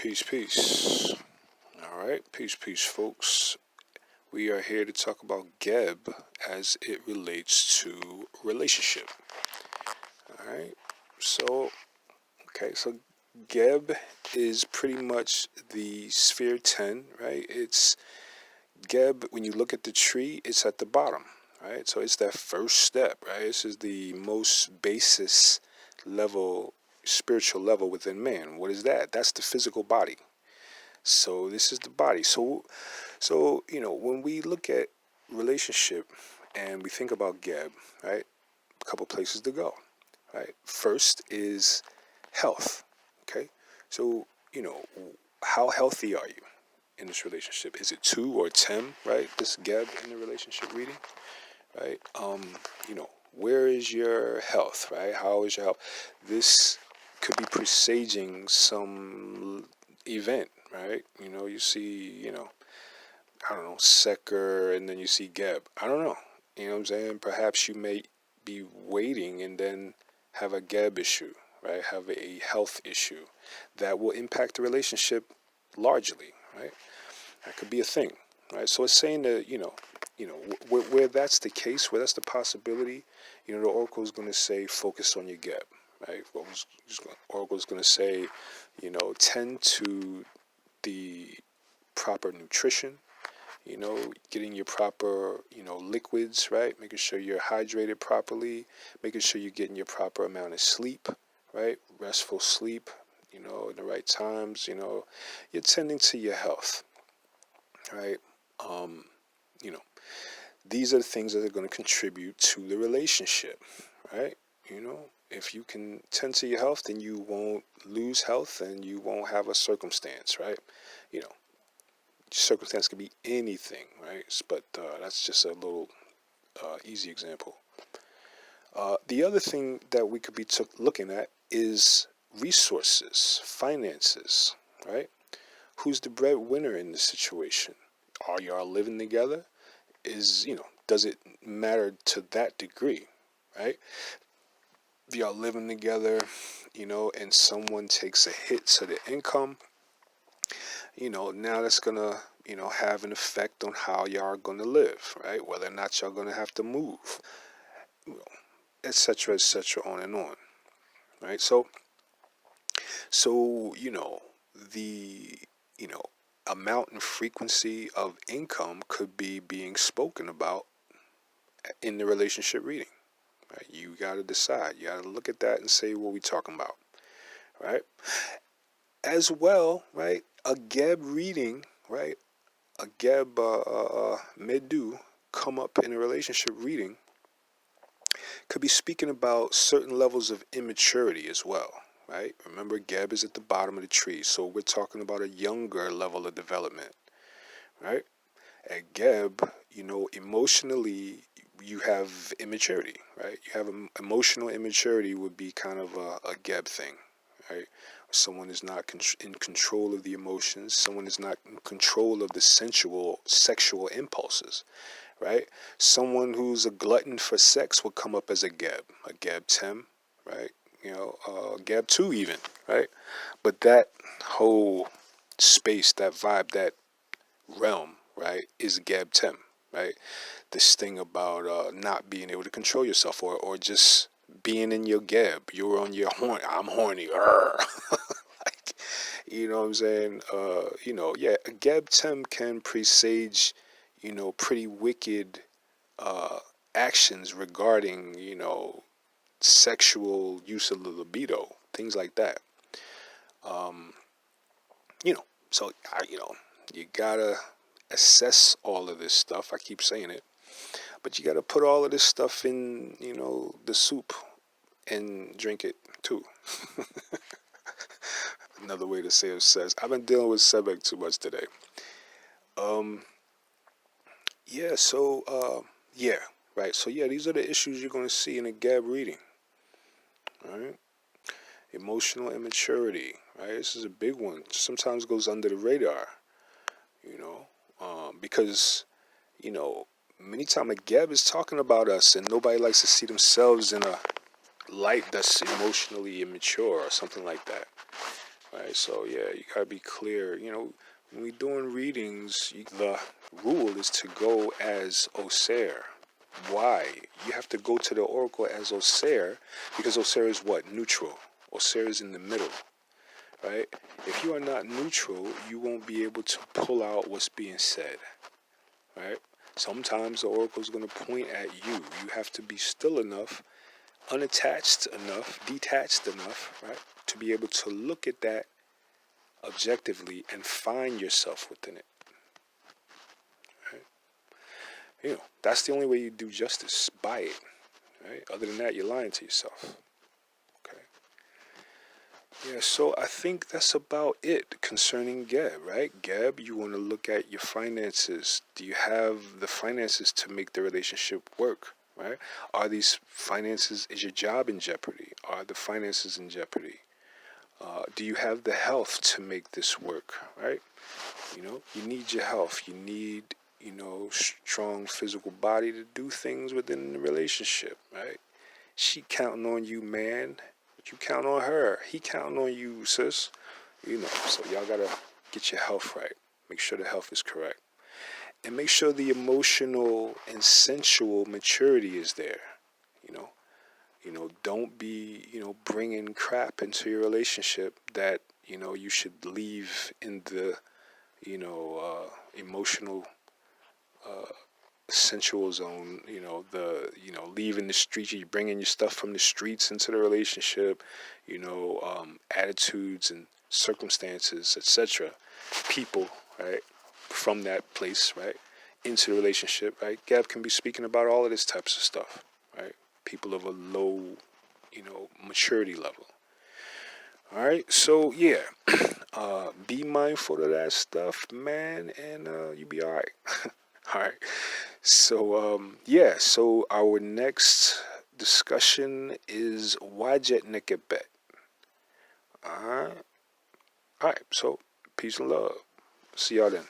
Peace. All right, peace, folks. We are here to talk about Geb as it relates to relationship. All right, so Geb is pretty much the sphere 10, right? It's Geb, when you look at the tree, it's at the bottom, right? So it's that first step, right? This is the most basis level, spiritual level within man. What is that? That's the physical body. So this is the body. So when we look at relationship and we think about Geb, right? A couple places to go, right? First is health. Okay. So, how healthy are you in this relationship? Is it 2 or 10, right? This Geb in the relationship reading, right? Where is your health, right? How is your health? This could be presaging some event, right? You see, I don't know, Seker, and then you see Geb. I don't know. You know what I'm saying? Perhaps you may be waiting and then have a Geb issue, right? Have a health issue that will impact the relationship largely, right? That could be a thing, right? So it's saying that, where that's the case, where that's the possibility, the oracle is going to say, focus on your Geb, right? Oracle is going to say, tend to the proper nutrition, getting your proper, liquids, right? Making sure you're hydrated properly, making sure you're getting your proper amount of sleep, right? Restful sleep, in the right times, you're tending to your health, right? These are the things that are going to contribute to the relationship, right? If you can tend to your health, then you won't lose health and you won't have a circumstance, right? Circumstance could be anything, right? But that's just a little easy example. The other thing that we could be looking at is resources, finances, right? Who's the breadwinner in this situation? Are y'all living together? Does it matter to that degree, right? If y'all living together, and someone takes a hit to the income, now that's gonna, have an effect on how y'all are gonna live, right? Whether or not y'all gonna have to move, etc., on and on, right? So, the, amount and frequency of income could be being spoken about in the relationship reading, right? You got to decide. You got to look at that and say, what we talking about, right? As well, right? A Geb reading, right? A Geb Medu come up in a relationship reading could be speaking about certain levels of immaturity as well, right? Remember, Geb is at the bottom of the tree, so we're talking about a younger level of development, right? At Geb, emotionally, you have immaturity, right? You have emotional immaturity would be kind of a Geb thing, right? Someone is not in control of the emotions. Someone is not in control of the sexual impulses, right? Someone who's a glutton for sex will come up as a Geb 10, right? Geb 2 even, right? But that whole space, that vibe, that realm, right, is Geb 10, right? This thing about not being able to control yourself or just being in your Geb. You're on your horn. I'm horny. Like, you know what I'm saying? A Geb 10 can presage, pretty wicked actions regarding, sexual use of the libido, things like that. So you gotta assess all of this stuff. I keep saying it, but you gotta put all of this stuff in, the soup and drink it too. Another way to say it says, I've been dealing with Sebek too much today. Right. So these are the issues you're going to see in a Geb reading. All right. Emotional immaturity, right? This is a big one. Sometimes goes under the radar, because, many times a Geb is talking about us and nobody likes to see themselves in a light that's emotionally immature or something like that, right? So yeah, you gotta be clear. When we doing readings, the rule is to go as Oser. Why? You have to go to the oracle as Oser because Oser is what? Neutral. Oser is in the middle, right? If you are not neutral, you won't be able to pull out what's being said, right? Sometimes the oracle is going to point at you. You have to be still enough, unattached enough, detached enough, right, to be able to look at that objectively and find yourself within it. Right? That's the only way you do justice, by it. Right? Other than that, you're lying to yourself. Okay. Yeah, so I think that's about it concerning Geb, right? Geb, you want to look at your finances. Do you have the finances to make the relationship work, right? Are these finances, is your job in jeopardy? Are the finances in jeopardy? Do you have the health to make this work, right? You need your health. You need, strong physical body to do things within the relationship, right? She counting on you, man. You count on her. He counting on you, sis. So y'all gotta get your health right. Make sure the health is correct. And make sure the emotional and sensual maturity is there. Don't be, bringing crap into your relationship that, you should leave in the, emotional, sensual zone. Leaving the streets, you bringing your stuff from the streets into the relationship, attitudes and circumstances, etc. People, right, from that place, right, into the relationship, right. Gav can be speaking about all of this types of stuff, right. People of a low, maturity level. All right, so yeah, be mindful of that stuff, man, and you be all right. All right. So so our next discussion is Wajet Nikabet. All right. All right. So peace and love. See y'all then.